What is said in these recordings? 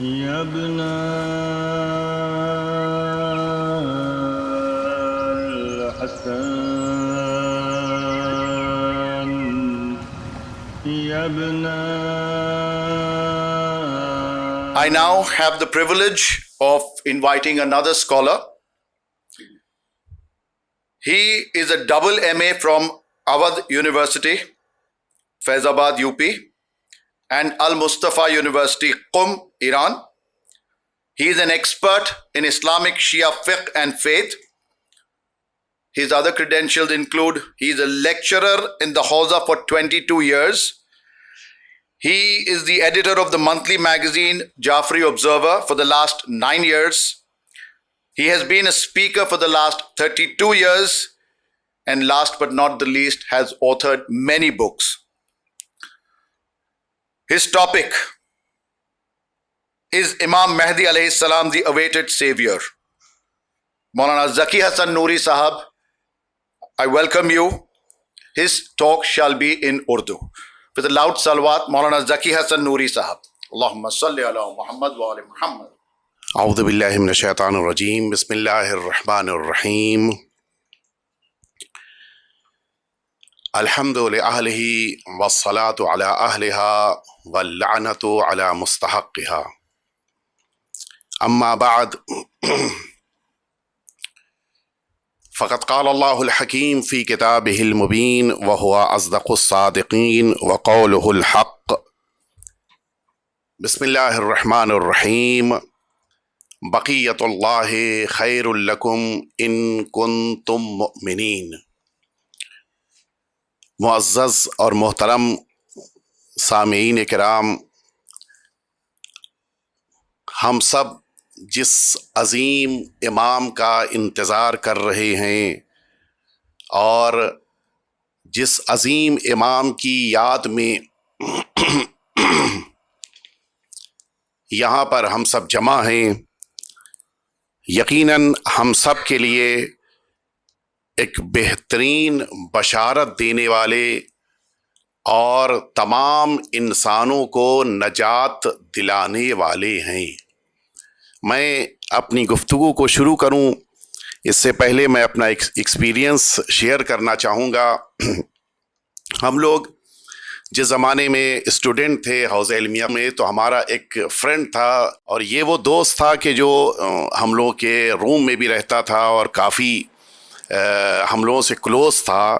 يا ابن الحسن يا ابن I now have the privilege of inviting another scholar. He is a double MA from Awadh University, Faizabad, UP, and Al Mustafa University, Qum, Iran. He is an expert in Islamic Shia fiqh and faith. His other credentials include he is a lecturer in the Hawza for 22 years. He is the editor of the monthly magazine Jafri Observer for the last 9 years. He has been a speaker for the last 32 years. And last but not the least, has authored many books. His topic is Imam Mahdi alayhi salam, the awaited savior. Maulana Zaki Hasan Noori Sahab, I welcome you. His talk shall be in Urdu. With a loud salawat, Maulana Zaki Hasan Noori Sahab. Allahumma salli ala Muhammad wa ali Muhammad. A'udhu billahi minash shaitanir rajeem. Bismillahir rahmanir rahim. Alhamdu li ahlihi wassalatu ala ahliha wal la'natu ala mustahaqqiha. Amma ba'd. فقد قال الله الحكيم في كتابه المبين وهو أصدق الصادقين وقوله الحق. بسم الله الرحمن الرحيم. بقية الله خير لكم إن كنتم مؤمنين. معزز اور محترم سامعین کرام، ہم سب جس عظیم امام کا انتظار کر رہے ہیں اور جس عظیم امام کی یاد میں یہاں پر ہم سب جمع ہیں، یقیناً ہم سب کے لیے ایک بہترین بشارت دینے والے اور تمام انسانوں کو نجات دلانے والے ہیں۔ میں اپنی گفتگو کو شروع کروں اس سے پہلے میں اپنا ایکسپیرینس شیئر کرنا چاہوں گا۔ ہم لوگ جس زمانے میں اسٹوڈنٹ تھے حوزہ علمیہ میں، تو ہمارا ایک فرینڈ تھا، اور یہ وہ دوست تھا کہ جو ہم لوگ کے روم میں بھی رہتا تھا اور کافی ہم لوگوں سے کلوز تھا۔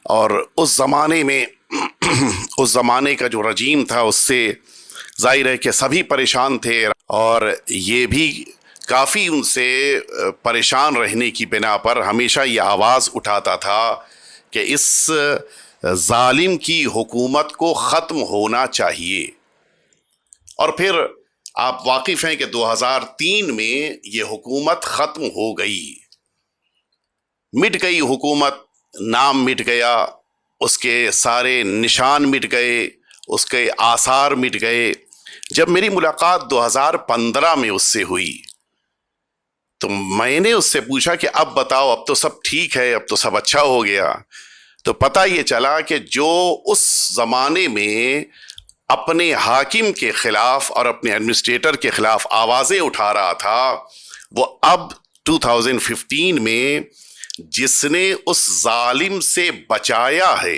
اور اس زمانے میں اس زمانے کا جو رجیم تھا اس سے ظاہر ہے کہ سبھی پریشان تھے، اور یہ بھی کافی ان سے پریشان رہنے کی بنا پر ہمیشہ یہ آواز اٹھاتا تھا کہ اس ظالم کی حکومت کو ختم ہونا چاہیے۔ اور پھر آپ واقف ہیں کہ 2003 میں یہ حکومت ختم ہو گئی، مٹ گئی حکومت، نام مٹ گیا، اس کے سارے نشان مٹ گئے، اس کے آثار مٹ گئے۔ جب میری ملاقات 2015 میں اس سے ہوئی تو میں نے اس سے پوچھا کہ اب بتاؤ، اب تو سب ٹھیک ہے، اب تو سب اچھا ہو گیا۔ تو پتہ یہ چلا کہ جو اس زمانے میں اپنے حاکم کے خلاف اور اپنے ایڈمنسٹریٹر کے خلاف آوازیں اٹھا رہا تھا، وہ اب 2015 میں جس نے اس ظالم سے بچایا ہے،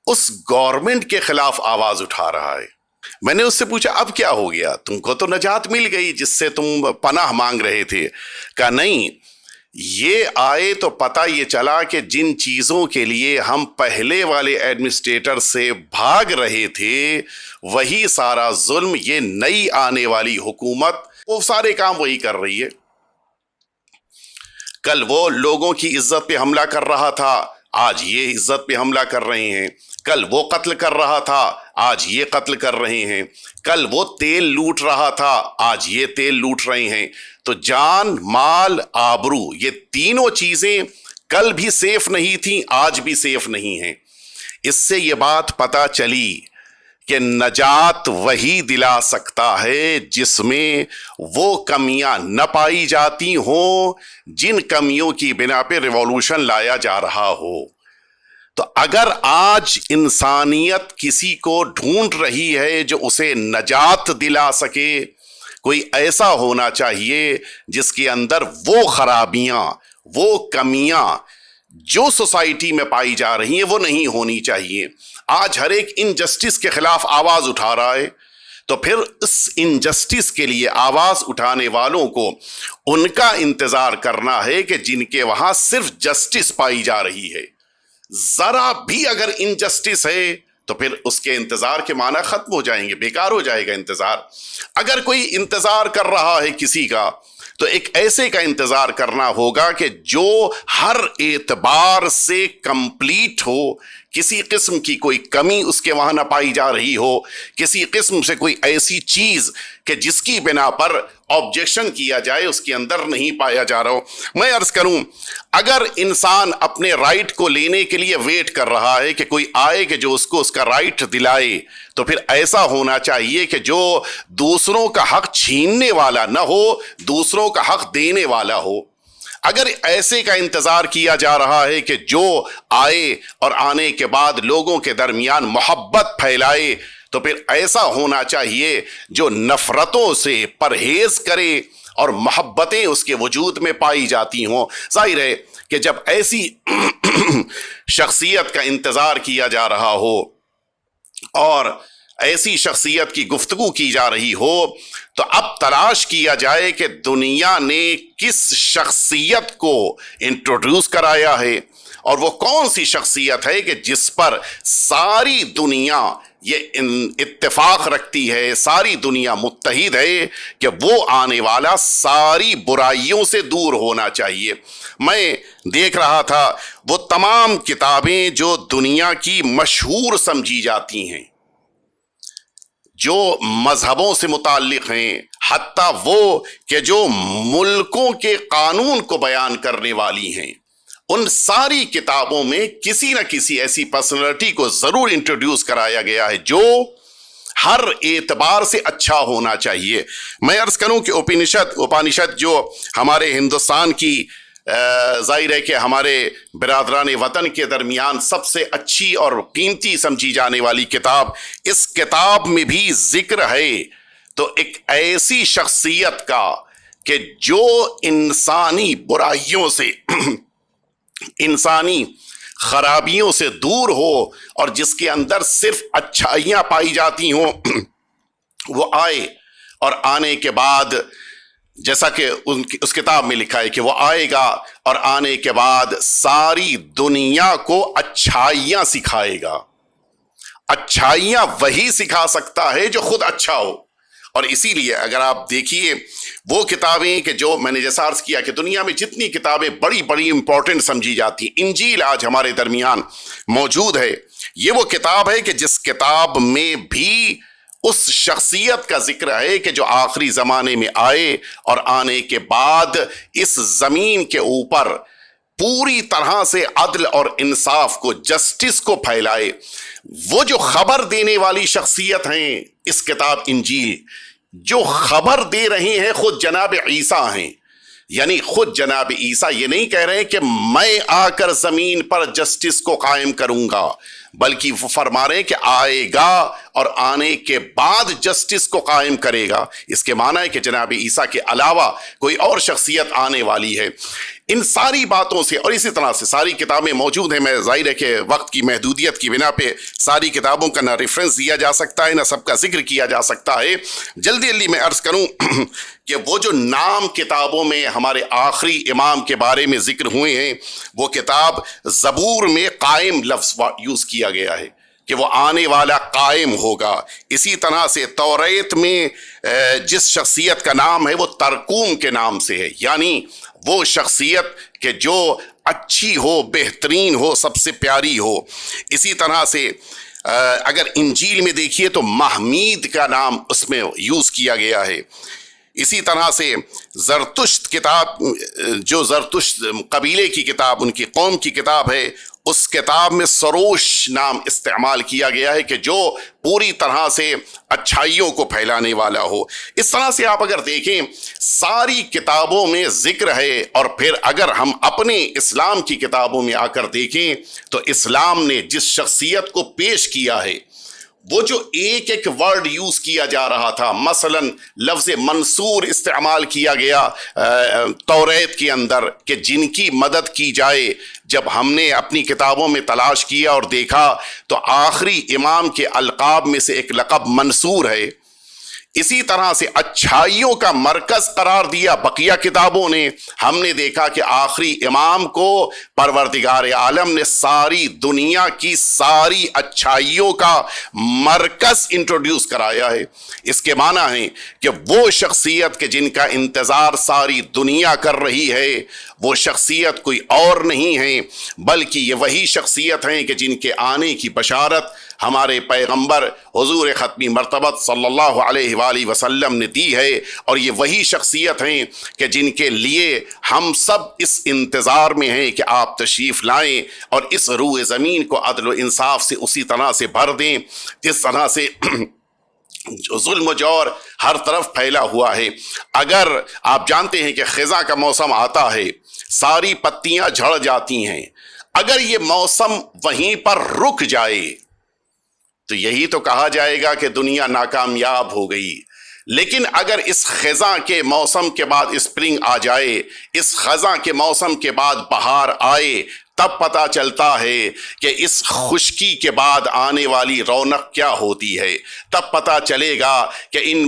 اس گورنمنٹ کے خلاف آواز اٹھا رہا ہے۔ میں نے اس سے پوچھا اب کیا ہو گیا، تم کو تو نجات مل گئی جس سے تم پناہ مانگ رہے تھے؟ کہا نہیں، یہ آئے تو پتہ یہ چلا کہ جن چیزوں کے لیے ہم پہلے والے ایڈمنسٹریٹر سے بھاگ رہے تھے، وہی سارا ظلم یہ نئی آنے والی حکومت وہ سارے کام وہی کر رہی ہے۔ کل وہ لوگوں کی عزت پہ حملہ کر رہا تھا، آج یہ عزت پہ حملہ کر رہے ہیں۔ کل وہ قتل کر رہا تھا، آج یہ قتل کر رہے ہیں۔ کل وہ تیل لوٹ رہا تھا، آج یہ تیل لوٹ رہے ہیں۔ تو جان، مال، آبرو، یہ تینوں چیزیں کل بھی سیف نہیں تھیں، آج بھی سیف نہیں ہیں۔ اس سے یہ بات پتہ چلی کہ نجات وہی دلا سکتا ہے جس میں وہ کمیاں نہ پائی جاتی ہوں جن کمیوں کی بنا پہ ریولوشن لایا جا رہا ہو۔ تو اگر آج انسانیت کسی کو ڈھونڈ رہی ہے جو اسے نجات دلا سکے، کوئی ایسا ہونا چاہیے جس کے اندر وہ خرابیاں، وہ کمیاں جو سوسائٹی میں پائی جا رہی ہیں وہ نہیں ہونی چاہیے۔ آج ہر ایک انجسٹس کے خلاف آواز اٹھا رہا ہے، تو پھر اس انجسٹس کے لیے آواز اٹھانے والوں کو ان کا انتظار کرنا ہے کہ جن کے وہاں صرف جسٹس پائی جا رہی ہے۔ ذرا بھی اگر انجسٹس ہے تو پھر اس کے انتظار کے معنی ختم ہو جائیں گے، بیکار ہو جائے گا انتظار۔ اگر کوئی انتظار کر رہا ہے کسی کا تو ایک ایسے کا انتظار کرنا ہوگا کہ جو ہر اعتبار سے کمپلیٹ ہو، کسی قسم کی کوئی کمی اس کے وہاں نہ پائی جا رہی ہو، کسی قسم سے کوئی ایسی چیز کہ جس کی بنا پر آبجیکشن کیا جائے اس کے اندر نہیں پایا جا رہا ہو۔ میں عرض کروں، اگر انسان اپنے رائٹ کو لینے کے لیے ویٹ کر رہا ہے کہ کوئی آئے کہ جو اس کو اس کا رائٹ دلائے، تو پھر ایسا ہونا چاہیے کہ جو دوسروں کا حق چھیننے والا نہ ہو، دوسروں کا حق دینے والا ہو۔ اگر ایسے کا انتظار کیا جا رہا ہے کہ جو آئے اور آنے کے بعد لوگوں کے درمیان محبت پھیلائے، تو پھر ایسا ہونا چاہیے جو نفرتوں سے پرہیز کرے اور محبتیں اس کے وجود میں پائی جاتی ہوں۔ ظاہر ہے کہ جب ایسی شخصیت کا انتظار کیا جا رہا ہو اور ایسی شخصیت کی گفتگو کی جا رہی ہو، تو اب تلاش کیا جائے کہ دنیا نے کس شخصیت کو انٹروڈیوس کرایا ہے، اور وہ کون سی شخصیت ہے کہ جس پر ساری دنیا یہ اتفاق رکھتی ہے، ساری دنیا متحد ہے کہ وہ آنے والا ساری برائیوں سے دور ہونا چاہیے۔ میں دیکھ رہا تھا وہ تمام کتابیں جو دنیا کی مشہور سمجھی جاتی ہیں، جو مذہبوں سے متعلق ہیں، حتیٰ وہ کہ جو ملکوں کے قانون کو بیان کرنے والی ہیں، ان ساری کتابوں میں کسی نہ کسی ایسی پرسنالٹی کو ضرور انٹروڈیوس کرایا گیا ہے جو ہر اعتبار سے اچھا ہونا چاہیے۔ میں عرض کروں کہ اپانشد جو ہمارے ہندوستان کی ظاہر ہے کہ ہمارے برادران وطن کے درمیان سب سے اچھی اور قیمتی سمجھی جانے والی کتاب، اس کتاب میں بھی ذکر ہے تو ایک ایسی شخصیت کا کہ جو انسانی برائیوں سے انسانی خرابیوں سے دور ہو اور جس کے اندر صرف اچھائیاں پائی جاتی ہوں، وہ آئے اور آنے کے بعد جیسا کہ اس کتاب میں لکھا ہے کہ وہ آئے گا اور آنے کے بعد ساری دنیا کو اچھائیاں سکھائے گا۔ اچھائیاں وہی سکھا سکتا ہے جو خود اچھا ہو، اور اسی لیے اگر آپ دیکھیے وہ کتابیں کہ جو میں نے جیسا عرض کیا کہ دنیا میں جتنی کتابیں بڑی بڑی امپورٹنٹ سمجھی جاتی ہیں، انجیل آج ہمارے درمیان موجود ہے، یہ وہ کتاب ہے کہ جس کتاب میں بھی اس شخصیت کا ذکر ہے کہ جو آخری زمانے میں آئے اور آنے کے بعد اس زمین کے اوپر پوری طرح سے عدل اور انصاف کو، جسٹس کو پھیلائے۔ وہ جو خبر دینے والی شخصیت ہیں اس کتاب انجیل، جو خبر دے رہے ہیں خود جناب عیسیٰ ہیں، یعنی خود جناب عیسیٰ یہ نہیں کہہ رہے کہ میں آ کر زمین پر جسٹس کو قائم کروں گا، بلکہ وہ فرما رہے ہیں کہ آئے گا اور آنے کے بعد جسٹس کو قائم کرے گا۔ اس کے معنی ہے کہ جناب عیسیٰ کے علاوہ کوئی اور شخصیت آنے والی ہے۔ ان ساری باتوں سے اور اسی طرح سے ساری کتابیں موجود ہیں۔ میں ظاہر ہے کہ وقت کی محدودیت کی بنا پہ ساری کتابوں کا نہ ریفرنس دیا جا سکتا ہے، نہ سب کا ذکر کیا جا سکتا ہے۔ جلدی جلدی میں عرض کروں کہ وہ جو نام کتابوں میں ہمارے آخری امام کے بارے میں ذکر ہوئے ہیں، وہ کتاب زبور میں قائم لفظ یوز کیا گیا ہے کہ وہ آنے والا قائم ہوگا۔ اسی طرح سے توریت میں جس شخصیت کا نام ہے وہ ترکوم کے نام سے ہے، یعنی وہ شخصیت کہ جو اچھی ہو، بہترین ہو، سب سے پیاری ہو۔ اسی طرح سے اگر انجیل میں دیکھیے تو محمید کا نام اس میں یوز کیا گیا ہے۔ اسی طرح سے زرتشت کتاب، جو زرتشت قبیلے کی کتاب، ان کی قوم کی کتاب ہے، اس کتاب میں سروش نام استعمال کیا گیا ہے کہ جو پوری طرح سے اچھائیوں کو پھیلانے والا ہو۔ اس طرح سے آپ اگر دیکھیں ساری کتابوں میں ذکر ہے، اور پھر اگر ہم اپنے اسلام کی کتابوں میں آ کر دیکھیں تو اسلام نے جس شخصیت کو پیش کیا ہے وہ جو ایک ایک ورڈ یوز کیا جا رہا تھا، مثلا لفظ منصور استعمال کیا گیا توریت کے اندر کہ جن کی مدد کی جائے، جب ہم نے اپنی کتابوں میں تلاش کیا اور دیکھا تو آخری امام کے القاب میں سے ایک لقب منصور ہے۔ اسی طرح سے اچھائیوں کا مرکز قرار دیا بقیہ کتابوں نے، ہم نے دیکھا کہ آخری امام کو پروردگار عالم نے ساری دنیا کی ساری اچھائیوں کا مرکز انٹروڈیوس کرایا ہے۔ اس کے معنی ہے کہ وہ شخصیت کہ جن کا انتظار ساری دنیا کر رہی ہے، وہ شخصیت کوئی اور نہیں ہے بلکہ یہ وہی شخصیت ہیں کہ جن کے آنے کی بشارت ہمارے پیغمبر حضور ختمی مرتبت صلی اللہ علیہ وآلہ وسلم نے دی ہے، اور یہ وہی شخصیت ہیں کہ جن کے لیے ہم سب اس انتظار میں ہیں کہ آپ تشریف لائیں اور اس روئے زمین کو عدل و انصاف سے اسی طرح سے بھر دیں جس طرح سے جو ظلم و جور ہر طرف پھیلا ہوا ہے۔ اگر آپ جانتے ہیں کہ خزاں کا موسم آتا ہے، ساری پتیاں جھڑ جاتی ہیں، اگر یہ موسم وہیں پر رک جائے تو یہی تو کہا جائے گا کہ دنیا ناکامیاب ہو گئی۔ لیکن اگر اس خزاں کے موسم کے بعد اسپرنگ آ جائے، اس خزاں کے موسم کے بعد بہار آئے، تب پتہ چلتا ہے کہ اس خشکی کے بعد آنے والی رونق کیا ہوتی ہے۔ تب پتہ چلے گا کہ ان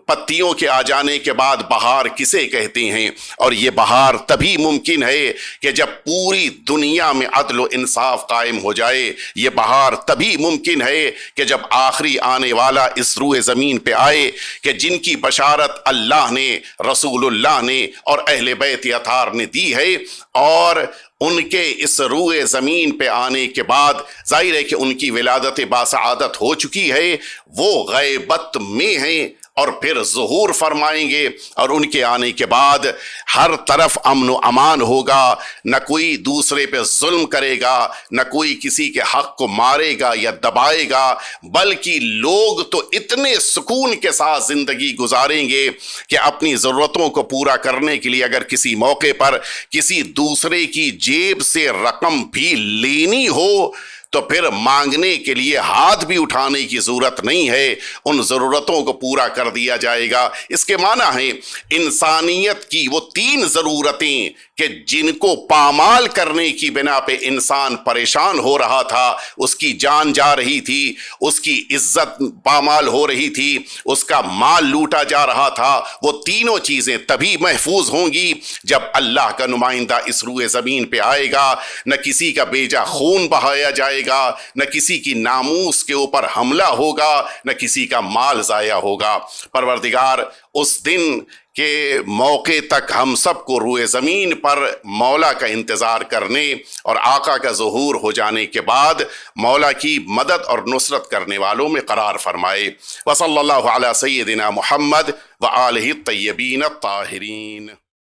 پتیوں کے آ جانے کے بعد بہار کسے کہتے ہیں، اور یہ بہار تبھی ممکن ہے کہ جب پوری دنیا میں عدل و انصاف قائم ہو جائے۔ یہ بہار تبھی ممکن ہے کہ جب آخری آنے والا اس روئے زمین پہ آئے کہ جن کی بشارت اللہ نے، رسول اللہ نے اور اہل بیت اطہار نے دی ہے، اور ان کے اس روئے زمین پہ آنے کے بعد ظاہر ہے کہ ان کی ولادت باسعادت ہو چکی ہے، وہ غیبت میں ہیں اور پھر ظہور فرمائیں گے، اور ان کے آنے کے بعد ہر طرف امن و امان ہوگا، نہ کوئی دوسرے پہ ظلم کرے گا، نہ کوئی کسی کے حق کو مارے گا یا دبائے گا، بلکہ لوگ تو اتنے سکون کے ساتھ زندگی گزاریں گے کہ اپنی ضرورتوں کو پورا کرنے کے لیے اگر کسی موقع پر کسی دوسرے کی جیب سے رقم بھی لینی ہو تو پھر مانگنے کے لیے ہاتھ بھی اٹھانے کی ضرورت نہیں ہے، ان ضرورتوں کو پورا کر دیا جائے گا۔ اس کے معنی ہے انسانیت کی وہ 3 ضرورتیں کہ جن کو پامال کرنے کی بنا پہ انسان پریشان ہو رہا تھا، اس کی جان جا رہی تھی، اس کی عزت پامال ہو رہی تھی، اس کا مال لوٹا جا رہا تھا، وہ تینوں چیزیں تبھی محفوظ ہوں گی جب اللہ کا نمائندہ اس روئے زمین پہ آئے گا۔ نہ کسی کا بیجا خون بہایا جائے گا، نہ کسی کی ناموس کے اوپر حملہ ہوگا، نہ کسی کا مال ضائع ہوگا۔ پروردگار اس دن کے موقع تک ہم سب کو روئے زمین پر مولا کا انتظار کرنے اور آقا کا ظہور ہو جانے کے بعد مولا کی مدد اور نصرت کرنے والوں میں قرار فرمائے۔ وصلی اللہ علی سیدنا محمد وآلہ الطیبین الطاہرین۔